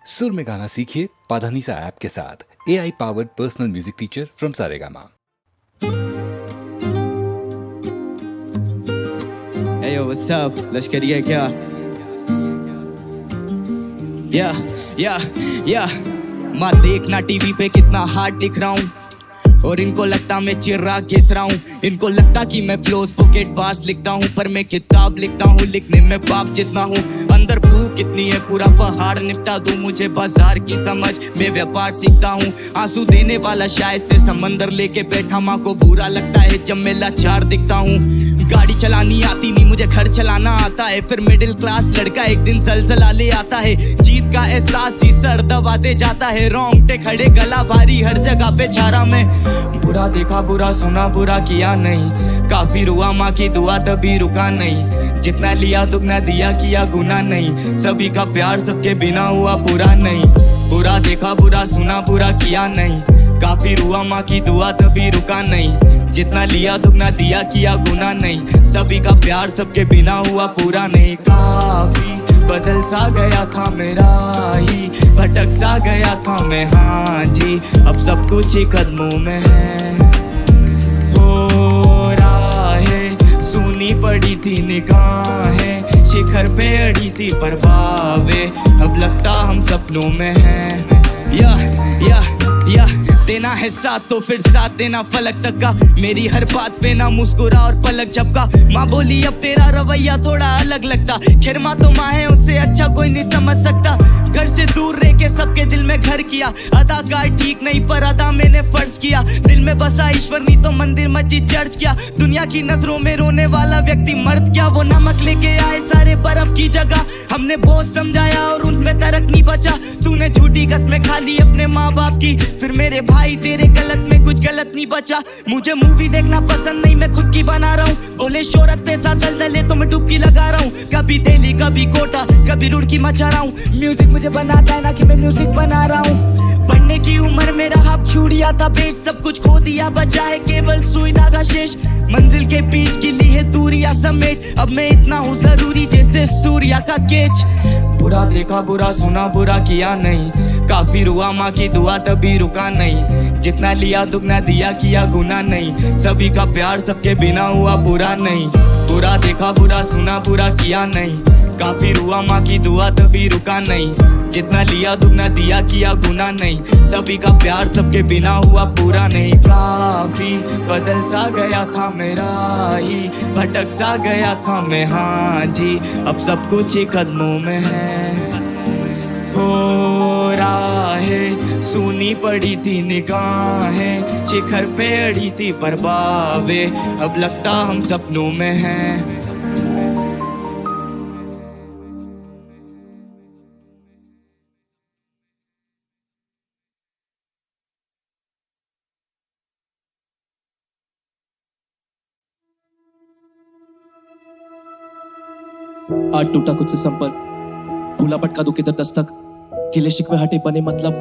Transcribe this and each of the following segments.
सुर में गाना सीखिए पाधानीसा ऐप के साथ। AI powered personal music teacher from Saregama. Hey yo, what's up? लश्करिया क्या? माँ देखना टीवी पे कितना हार्ड दिख रहा हूँ और इनको लगता मैं चिर्राग घिस रहा हूँ। इनको लगता कि मैं फ्लोज पॉकेट बार्स लिखता हूँ, पर मैं किताब लिखता हूँ, लिखने में बाप जितना हूँ। अंदर भूख कितनी है पूरा पहाड़ निपटा दूँ, मुझे बाजार की समझ मैं व्यापार सीखता हूँ। आंसू देने वाला शायद से समंदर लेके बैठा, माँ को बुरा लगता है जब मैं लाचार दिखता हूँ। गाड़ी चलानी आती नहीं, मुझे घर चलाना आता है। फिर मिडिल क्लास लड़का एक दिन जलजला ले आता है। जीत का एहसास ही सर दबाते जाता है, रोंगटे खड़े गला भारी हर जगह पे छारा में। बुरा देखा बुरा सुना बुरा किया नहीं, काफी रुआ माँ की दुआ तभी रुका नहीं। जितना लिया दुगना दिया किया गुना नहीं, सभी का प्यार सबके बिना हुआ पूरा नहीं। बुरा देखा बुरा सुना बुरा किया नहीं, काफी रुआ माँ की दुआ तभी रुका नहीं। जितना लिया दुगना दिया किया गुना नहीं, सभी का प्यार सबके बिना हुआ पूरा नहीं। काफी बदल सा गया था मेरा ही, भटक सा गया था मैं, हाँ जी अब सब कुछ ही कदमों में है। हो राहें सुनी पड़ी थी निगाहें, शिखर पे अड़ी थी परवावे, अब लगता हम सपनों में है। या देना है साथ तो फिर साथ देना फलक तक का, मेरी हर बात पे ना मुस्कुरा और पलक झपका। माँ बोली अब तेरा रवैया थोड़ा अलग लगता, खैर माँ तो माँ है उससे अच्छा कोई नहीं समझ सकता। घर से दूर रह के सबके दिल में घर किया, अदाकार ठीक नहीं पर अदा मैंने फर्ज किया। दिल में बसा ईश्वर नहीं तो मंदिर मस्जिद चर्च किया। दुनिया की नजरों में रोने वाला व्यक्ति मर्द क्या, वो नमक लेके आए सारे बर्फ की जगह। हमने बोझ समझाया और उनमें तरक नहीं बचा। तूने झूठी कसमें खा ली अपने माँ बाप की, फिर मेरे भाई तेरे गलत में कुछ गलत नहीं बचा। मुझे मूवी देखना पसंद नहीं, मैं खुद की बना रहा हूँ। बोले शोहरत पैसा दलदले तो मैं डुबकी लगा रहा हूँ। कभी दिल्ली कभी कोटा कभी रुड़की मचा रहा हूँ। म्यूजिक मुझे बनाता है ना कि मैं म्यूजिक बना रहा हूँ। पढ़ने की उम्र में रहा छूड़िया था बेच, सब कुछ खो दिया बचा है केवल सुई धागा शेष। मंजिल के बीच की ली है दूरिया समेट, अब मैं इतना हूँ जरूरी जैसे सूर्या का केच। बुरा देखा बुरा सुना बुरा किया नहीं, काफी रुआ माँ की दुआ तभी रुका नहीं। जितना लिया दुगना दिया किया गुना नहीं, सभी का प्यार सबके बिना हुआ पूरा नहीं। बुरा देखा बुरा सुना बुरा किया नहीं, काफी रुआ माँ की दुआ तभी रुका नहीं। जितना लिया दुगना दिया किया गुना नहीं, सभी का प्यार सबके बिना हुआ पूरा नहीं। काफी बदल सा गया था मेरा ही, भटक सा गया था मैं, हाँ जी अब सब कुछ ही कदमों में है। हो राहें सुनी पड़ी थी निगाहें, शिखर पे अड़ी थी परवावे, अब लगता हम सपनों में हैं। आज टूटा कुछ से संपर्क, भूला भटका दो किधर दस्तक, गिले शिकवे हटे बने मतलब,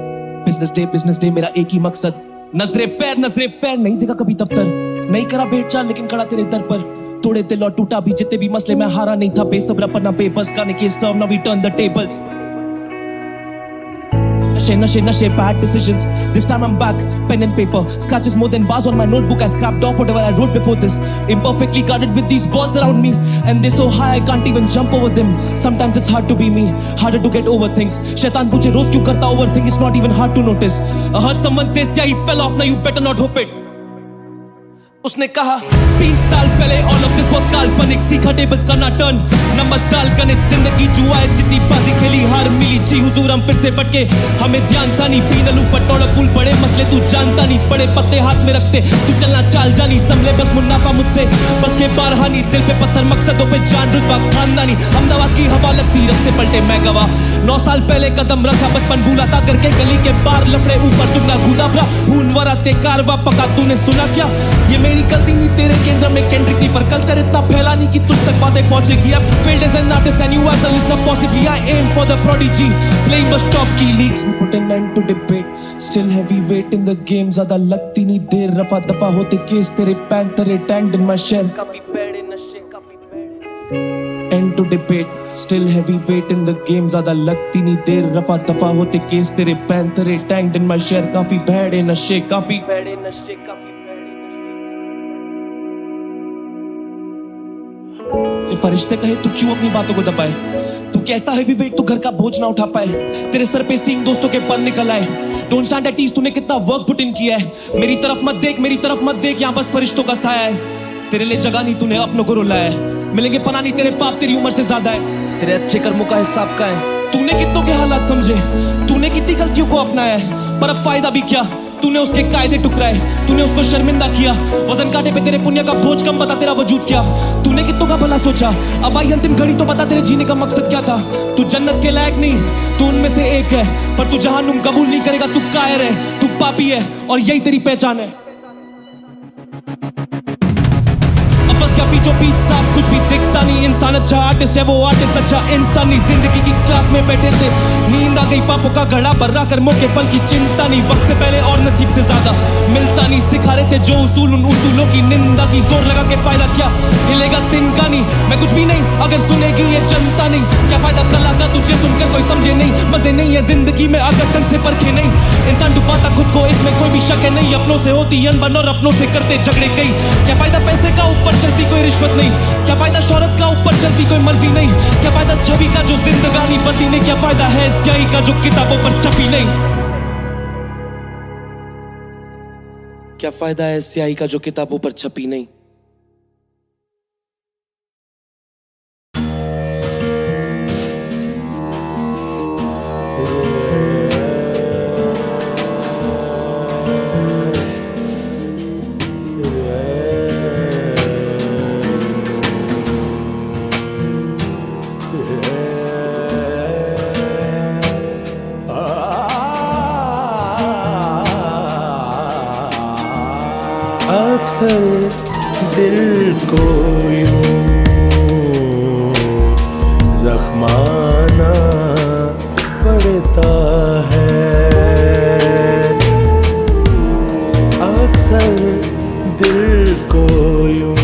बिजनेस डे मेरा एक ही मकसद। नजरे पैर नहीं देखा कभी दफ्तर, नहीं करा भेंट चाल लेकिन खड़ा तेरे दर पर। तोड़े दिल और टूटा भी जितने भी मसले में हारा नहीं था, बेसब्रा पर ना बेबस गाने के सर्व ना we turn the tables. Nashe, bad decisions. This time I'm back, pen and paper. Scratches more than bars on my notebook. I scrapped off whatever I wrote before this. Imperfectly guarded with these balls around me, and they're so high I can't even jump over them. Sometimes it's hard to be me, harder to get over things. Shaitan पूछे रोज क्यों करता overthink? It's not even hard to notice. I heard someone say, "Yeah, he fell off. Now you better not hope it." उसने कहा 3 साल पहले all of this was काल्पनिक, सीखा tables करना टर्न, नंबर्स डाल गणित, जिंदगी जुआ है जितनी बाजी खेली हार मिली जी हुजूर हम फिर से भटके। हमें ध्यान था नहीं पीनलू पटोड़ा फूल बड़े मसले तू जानता नहीं, बड़े पत्ते हाथ में रखते तू चलना चाल जानी, संभले बस मुन्नाफा मुझसे बस के बारहानी, दिल पे पत्थर मकसदों पे जान रुतबा खानदानी। अहमदाबाद की हवा लगती रस्ते पलटे मैं गवा, 9 साल पहले कदम रखा बचपन भूला था करके, गली के बार लपड़े ऊपर दुगना घूदा भरा, खून वरा ते कारवा पका तूने सुना क्या? ये मेरी गलती नहीं तेरे केंद्र में केंद्रिक नहीं, पर कल्चर इतना फैला नहीं कि तुझ तक बातें पहुंचेगी। अब failed as an artist and you as a listener possibly, I aim for the prodigy, playing bus top key leagues, put an end to debate, still heavyweight in the game, ज़्यादा लगती नहीं देर, रफा दफा होते केस तेरे पैंतरे tanked in my shell, काफी बड़े नशे काफी बड़े end to debate still heavy weight in the game ज्यादा लगती नहीं देर रफा दफा होते केस तेरे पैंथरे टैंक्ड इन माय शेयर काफी भैड़े नशे काफी भैड़े नशे काफी ये फरिश्ते कहे तू क्यों अपनी बातों को दबाए तू कैसा है भी वेट तू घर का बोझ ना उठा पाए तेरे सर पे सींग दोस्तों के पर निकल आए डोंट स्टैंड एट ईज तूने कितना वर्क पुट इन किया है मेरी तरफ मत देख यहाँ बस फरिश्तों का साया है तेरे लिए जगह नहीं तूने अपनों को रुलाया है मिलेंगे पना नहीं तेरे पाप तेरी उम्र से ज्यादा है तेरे अच्छे कर्मों का हिसाब का है तूने कितनों के हालात समझे तूने कितनी गलतियों को अपनाया है पर अब फायदा भी क्या तूने उसके कायदे टुकराए तूने उसको शर्मिंदा किया वजन काटे पे तेरे पुण्य का बोझ कम बता तेरा वजूद क्या तूने कितनों का भला सोचा अब आई अंतिम घड़ी तो बता तेरे जीने का मकसद क्या था तू जन्नत के लायक नहीं तू उनमें से एक है पर तू जहन्नुम कबूल नहीं करेगा तू कायर है तू पापी है और यही तेरी पहचान है बस क्या पीछो पीछ साफ कुछ भी दिखता नहीं इंसान अच्छा आर्टिस्ट है वो आर्टिस्ट अच्छा इंसान नहीं जिंदगी की क्लास में बैठे थे नींद आ गई पापों का घड़ा बर्रा कर मौके फल की चिंता नहीं वक्त से पहले और नसीब से ज्यादा मिलता नहीं सिखा रहे थे जो उसूल उन उसूलों की निंदा की जोर लगा के फायदा क्या हिलेगा तिनका नहीं मैं कुछ भी नहीं अगर सुनेगी ये जनता नहीं क्या फायदा कला का तुझे सुनकर कोई समझे नहीं मजे नहीं है जिंदगी में अगर ढंग से परखे नहीं इंसान डुबाता खुद को इसमें कोई भी शक है नहीं अपनों से होती अनबन और अपनों से करते झगड़े कई क्या फायदा पैसे का ऊपर चलती कोई रिश्वत नहीं क्या फायदा शौहरत का ऊपर चलती कोई मर्जी नहीं क्या फायदा छवि का जो जिंदगानी बदली नहीं क्या फायदा है स्याही का जो किताबों पर छपी नहीं क्या फायदा है स्याही का जो किताबों पर छपी नहीं अक्सर दिल को यूं जख्माना पड़ता है अक्सर दिल को यूं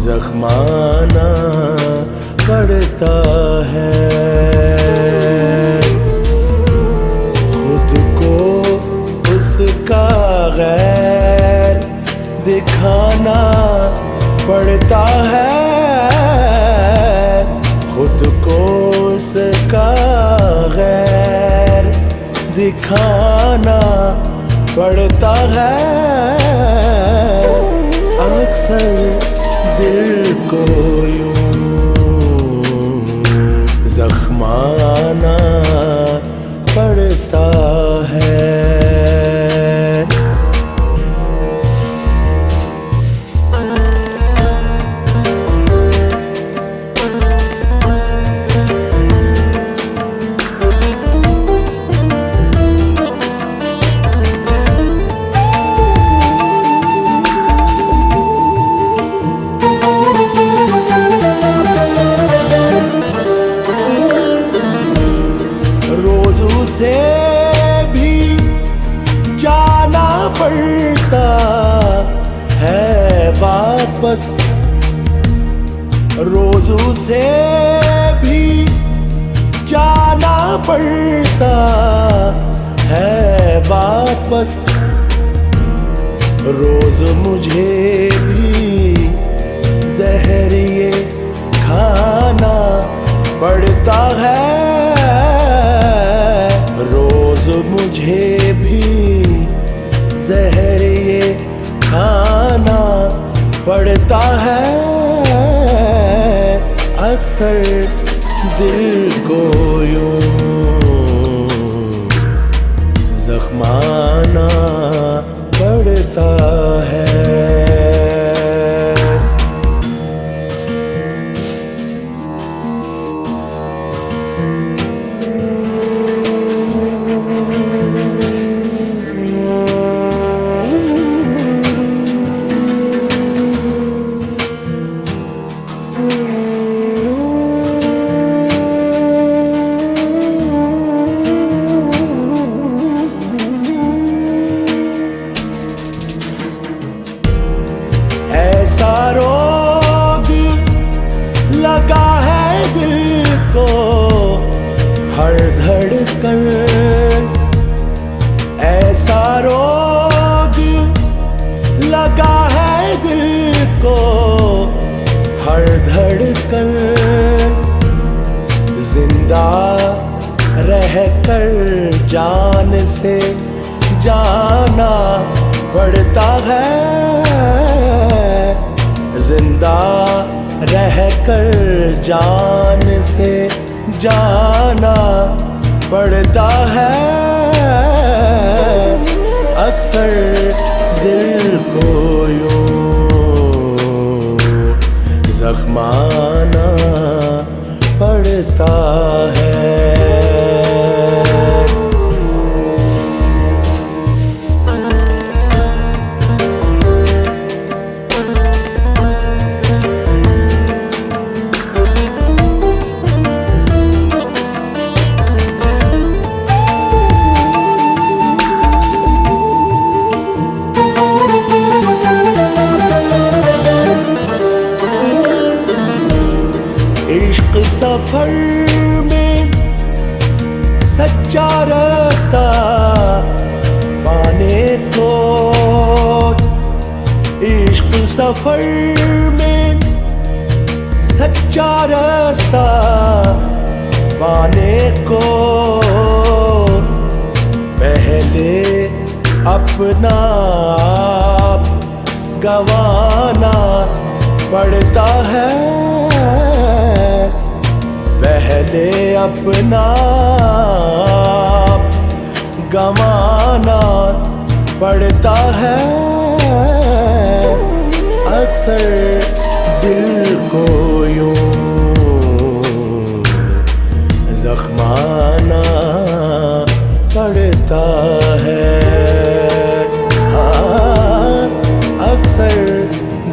जख्माना पड़ता है उसका गैर दिखाना पड़ता है खुद को उसका गैर दिखाना पड़ता है अक्सर दिल को यूं जख्माना पड़ता है से भी जाना पड़ता है वापस रोजू से भी जाना पड़ता है वापस रोज मुझे भी जहर ये खाना पड़ता है रोज मुझे भी जहर ये खाना पड़ता है अक्सर दिल को यूं जख्माना पड़ता है जिंदा रह कर जान से जाना पड़ता है, जिंदा रह कर जान से जाना पड़ता है। अक्सर दिल को यूं जख्माना पड़ता है। इश्क सफर में सच्चा रास्ता पाने को, इश्क सफर में सच्चा रास्ता पाने को पहले अपना आप गंवाना पड़ता है, पहले अपना आप गंवाना पड़ता है। अक्सर दिल को यूं जख्माना पड़ता है। हाँ, अक्सर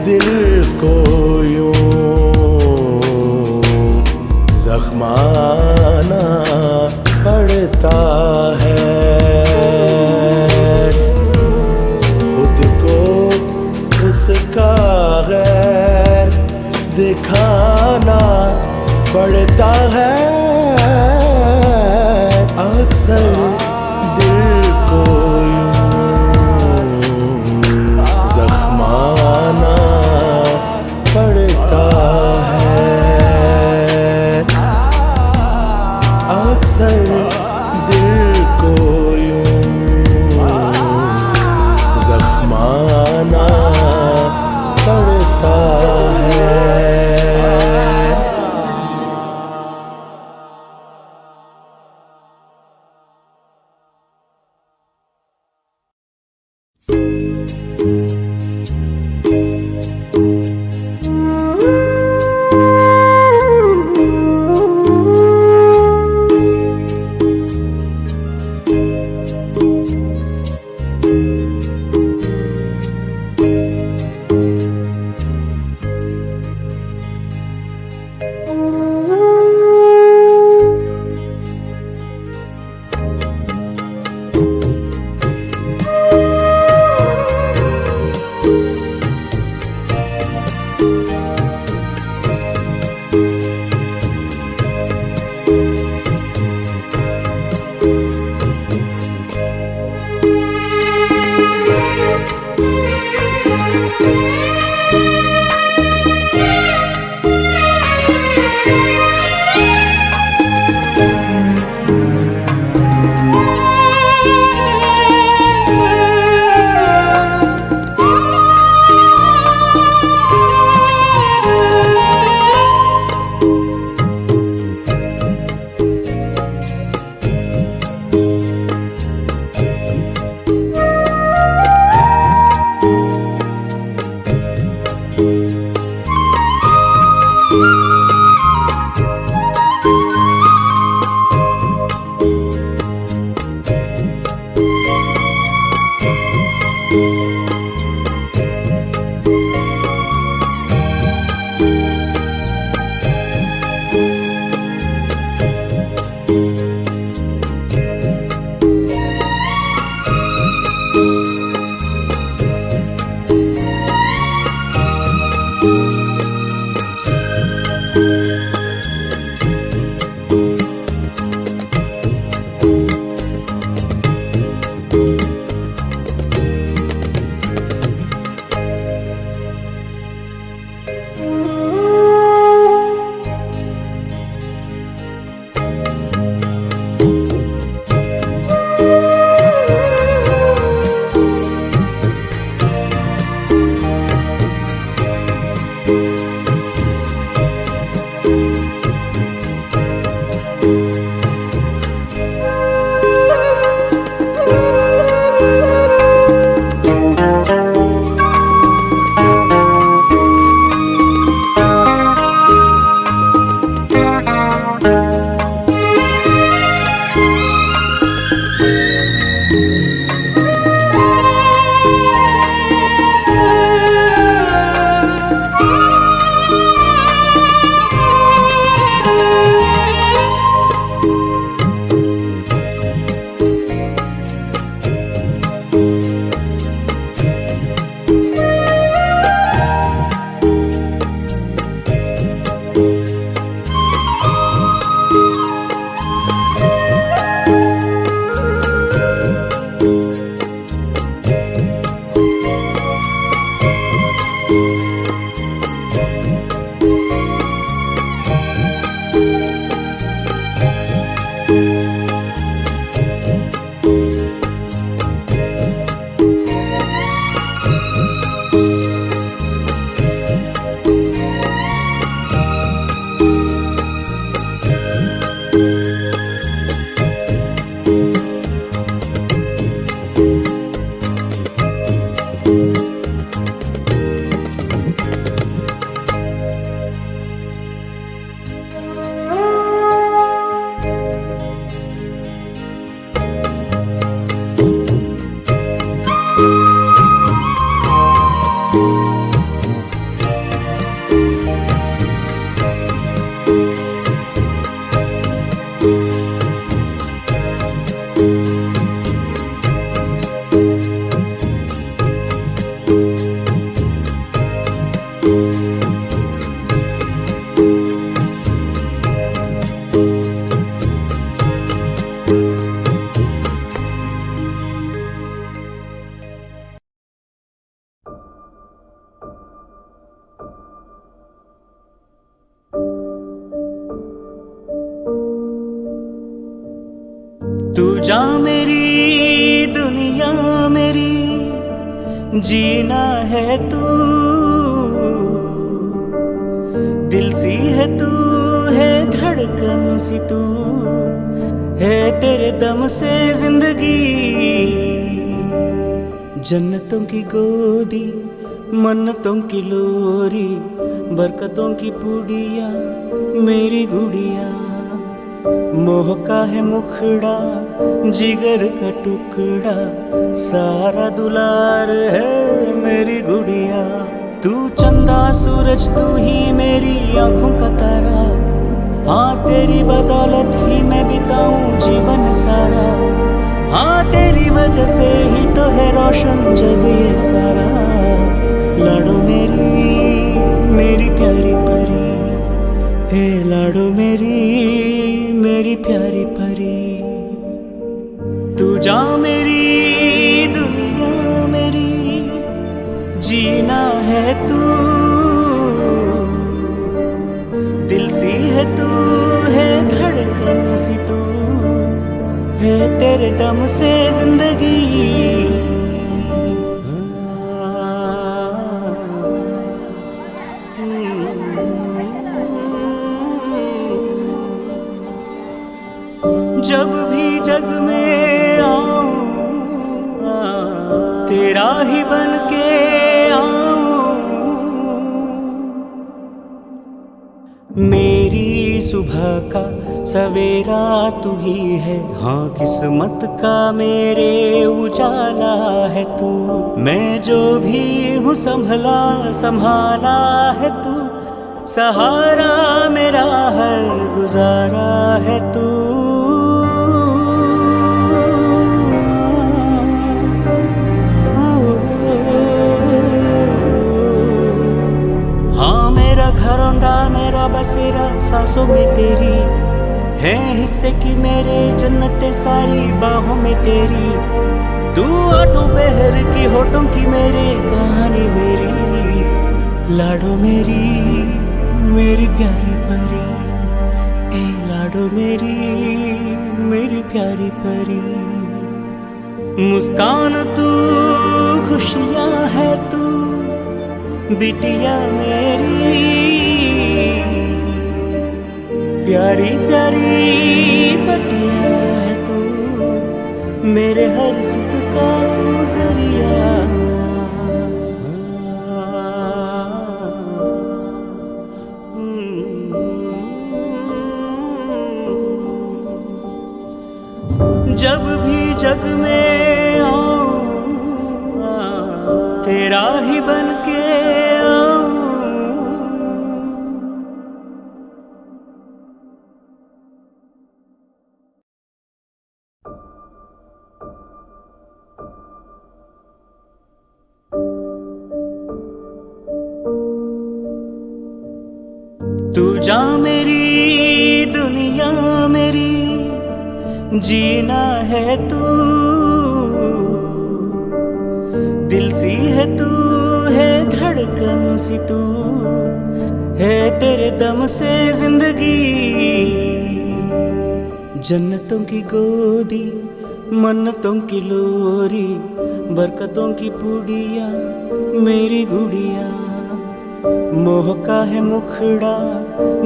दिल को यूं जख्माना पड़ता है। खुद को उसका गैर दिखाना पड़ता है। अक्सर दिल को यूं जख्माना पड़ता है। अक्सर दिल को यूं जख्माना पड़ता है। तू जा मेरी दुनिया मेरी, जीना है तू, दिल सी है तू, है धड़कन सी तू, है तेरे दम से जिंदगी। जन्नतों की गोदी, मन्नतों की लोरी, बरकतों की पुड़िया मेरी गुड़िया। मोह का है मुखड़ा, जिगर का टुकड़ा, सारा दुलार है मेरी गुड़िया। तू चंदा सूरज, तू ही मेरी आंखों का तारा, हाँ तेरी बदौलत ही मैं बिताऊं जीवन सारा। हाँ तेरी वजह से ही तो है रोशन जग ये सारा। लाडो मेरी प्यारी परी, हे लाडो मेरी प्यारी परी। तू जा मेरी दुनिया मेरी, जीना है तू, दिल सी है तू, है धड़कन सी तू, है तेरे दम से जिंदगी। जब भी जग में आऊं, तेरा ही बन के आऊं। मेरी सुबह का सवेरा तू ही है, हाँ किस्मत का मेरे उजाला है तू। मैं जो भी हूँ संभाला है तू, सहारा मेरा हर गुजारा है तू। हाँ मेरा घरौंडा, मेरा बसेरा सांसों में तेरी है, हिस्से की मेरे जन्नतें सारी बाहों में तेरी। तू आठों पहर की होठों की मेरे कहानी मेरी। लाडो मेरी प्यारी परी, ए लाडो मेरी प्यारी परी। मुस्कान तू, खुशियाँ है तू, बिटिया मेरी। प्यारी प्यारी पटिया है तू, मेरे हर सुख का तू जरिया। जब भी जग में आऊं, तेरा ही बन के आऊं। तू जा मेरी दुनिया मेरी, जीना है तू, दिल सी है तू, है धड़कन सी तू, है तेरे दम से जिंदगी। जन्नतों की गोदी, मन्नतों की लोरी, बरकतों की पुड़िया मेरी गुड़िया। मोह का है मुखड़ा,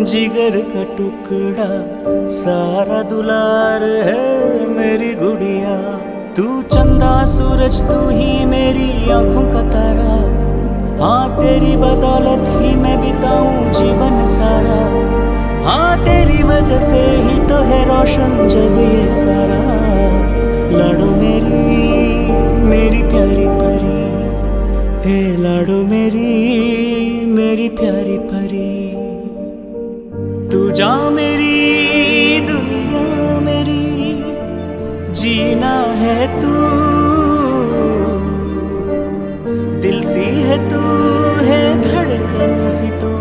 जिगर का टुकड़ा, सारा दुलार है मेरी गुड़िया। तू चंदा सूरज, तू ही मेरी आंखों का तारा, हाँ तेरी बदौलत ही मैं बिताऊं जीवन सारा। हाँ तेरी वजह से ही तो है रोशन जग ये सारा। लाडो मेरी प्यारी परी, हे लाडो मेरी प्यारी परी। तू जा मेरी दुनिया मेरी, जीना है तू, दिल सी है तू, है धड़कन सी तू,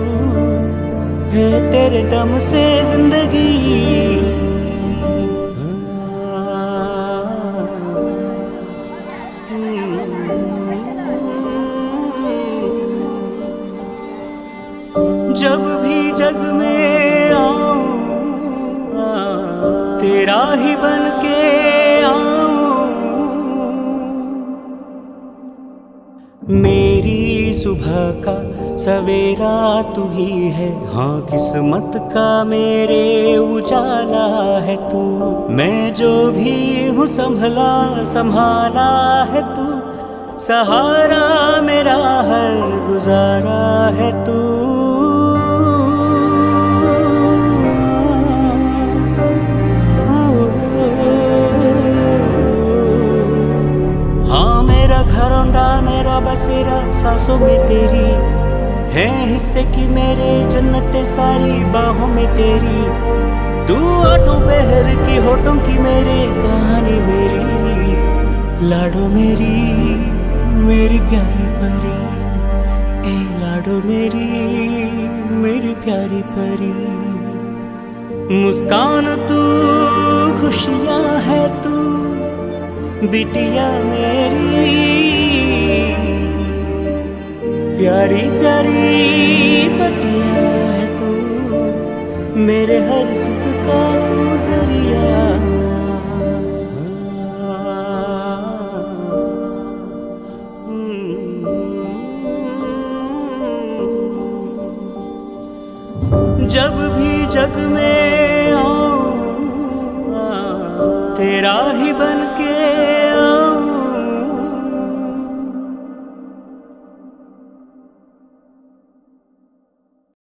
है तेरे दम से जिंदगी। जब भी जग में आऊं, तेरा ही बन के सुबह का सवेरा तू ही है, हाँ किस्मत का मेरे उजाला है तू। मैं जो भी हूँ संभाला है तू, सहारा मेरा हर गुजारा है तू। हाँ मेरा घरौंदा मेरा बसेरा सांसों में तेरी है, हिस्से की मेरे जन्नतें सारी बाहों में तेरी। तू आठों पहर की होठों की मेरे कहानी मेरी, लाडो मेरी मेरी प्यारी परी, ए लाडो मेरी प्यारी परी। मुस्कान तू खुशियाँ है तू बिटिया मेरी, प्यारी प्यारी बटिया है तू, मेरे हर सुख का तू जरिया। जब भी जग में आऊं तेरा ही बन के